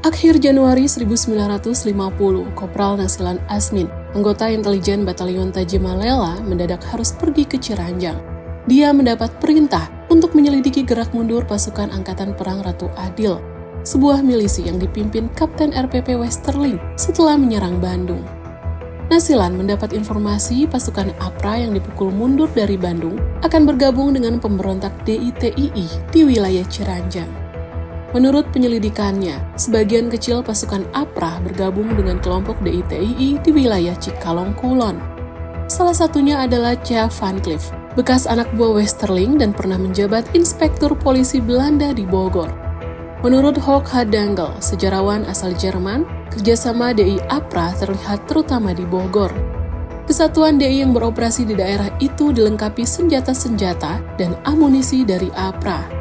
Akhir Januari 1950, Kopral Nasilan Asmin, anggota intelijen Batalion Tajimalela, mendadak harus pergi ke Ciranjang. Dia mendapat perintah untuk menyelidiki gerak mundur pasukan Angkatan Perang Ratu Adil, sebuah milisi yang dipimpin Kapten RPP Westerling setelah menyerang Bandung. Nasilan mendapat informasi pasukan APRA yang dipukul mundur dari Bandung akan bergabung dengan pemberontak DITII di wilayah Ciranjang. Menurut penyelidikannya, sebagian kecil pasukan APRA bergabung dengan kelompok DITII di wilayah Cikalong, Kulon. Salah satunya adalah Cha Van Clief, bekas anak buah Westerling dan pernah menjabat Inspektur Polisi Belanda di Bogor. Menurut Hoek Hadangel, sejarawan asal Jerman, kerjasama DI APRA terlihat terutama di Bogor. Kesatuan DI yang beroperasi di daerah itu dilengkapi senjata-senjata dan amunisi dari APRA.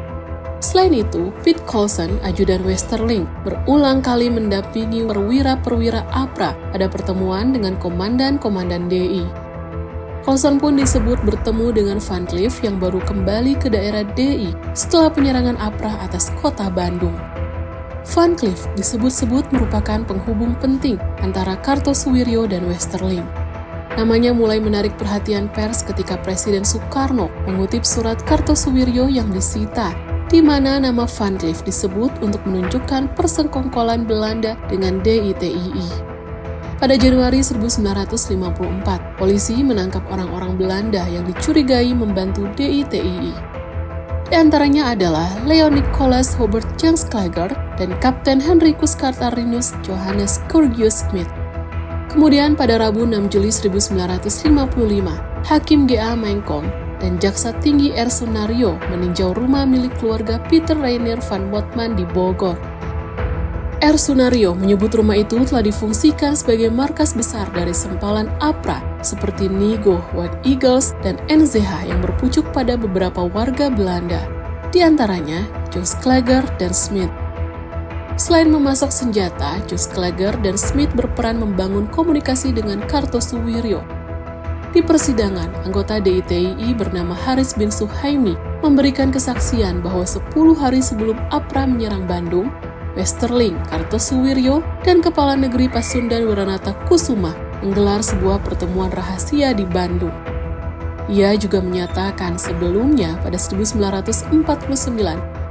Selain itu, Piet Colson, ajudan Westerling, berulang kali mendampingi perwira-perwira APRA pada pertemuan dengan komandan-komandan DI. Colson pun disebut bertemu dengan Van Clief yang baru kembali ke daerah DI setelah penyerangan APRA atas kota Bandung. Van Clief disebut-sebut merupakan penghubung penting antara Kartosuwiryo dan Westerling. Namanya mulai menarik perhatian pers ketika Presiden Soekarno mengutip surat Kartosuwiryo yang disita, di mana nama Van Clief disebut untuk menunjukkan persengkongkolan Belanda dengan DITII. Pada Januari 1954, polisi menangkap orang-orang Belanda yang dicurigai membantu DITII. Di antaranya adalah Leon Nicolas Hubert Jansklager dan Kapten Henricus Catharinus Johannes Curgius Smith. Kemudian pada Rabu 6 Juli 1955, Hakim G.A. Mengkom dan Jaksa Tinggi R. Sunario meninjau rumah milik keluarga Peter Rainier van Botman di Bogor. R. Sunario menyebut rumah itu telah difungsikan sebagai markas besar dari sempalan APRA seperti Nigo, White Eagles, dan NZH yang berpucuk pada beberapa warga Belanda, di antaranya Jos Klager dan Smith. Selain memasok senjata, Jos Klager dan Smith berperan membangun komunikasi dengan Kartosuwiryo. Di persidangan, anggota DITII bernama Haris bin Suhaimi memberikan kesaksian bahwa 10 hari sebelum APRA menyerang Bandung, Westerling, Kartosuwiryo, dan Kepala Negeri Pasundan Wiranata Kusuma menggelar sebuah pertemuan rahasia di Bandung. Ia juga menyatakan sebelumnya pada 1949,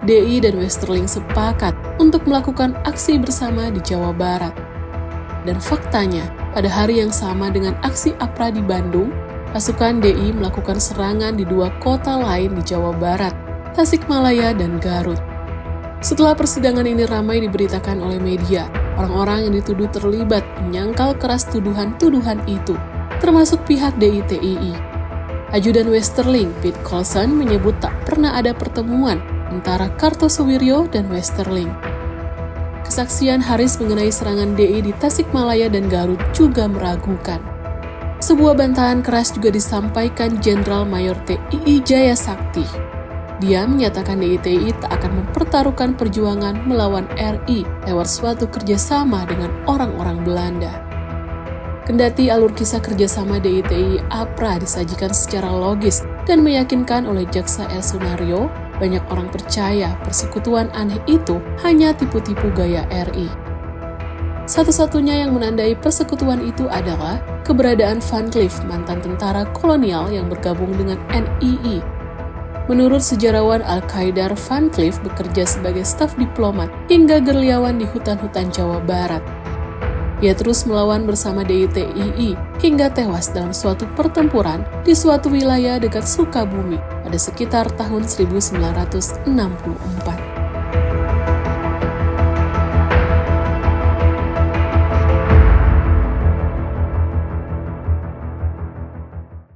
DI dan Westerling sepakat untuk melakukan aksi bersama di Jawa Barat. Dan faktanya, pada hari yang sama dengan aksi APRA di Bandung, pasukan DI melakukan serangan di 2 kota lain di Jawa Barat, Tasikmalaya dan Garut. Setelah persidangan ini ramai diberitakan oleh media, orang-orang yang dituduh terlibat menyangkal keras tuduhan-tuduhan itu, termasuk pihak DITII. Ajudan Westerling, Piet Colson, menyebut tak pernah ada pertemuan antara Kartosuwiryo dan Westerling. Kesaksian Haris mengenai serangan DI di Tasikmalaya dan Garut juga meragukan. Sebuah bantahan keras juga disampaikan Jenderal Mayor TII Jaya Sakti. Dia menyatakan DITII tak akan mempertaruhkan perjuangan melawan RI lewat suatu kerjasama dengan orang-orang Belanda. Kendati alur kisah kerjasama DITII APRA disajikan secara logis dan meyakinkan oleh Jaksa R. Sunario, banyak orang percaya persekutuan aneh itu hanya tipu-tipu gaya RI. Satu-satunya yang menandai persekutuan itu adalah keberadaan Van Clief, mantan tentara kolonial yang bergabung dengan NII. Menurut sejarawan Al-Qaidar, Van Clief bekerja sebagai staf diplomat hingga gerilyawan di hutan-hutan Jawa Barat. Ia terus melawan bersama DITII hingga tewas dalam suatu pertempuran di suatu wilayah dekat Sukabumi pada sekitar tahun 1964.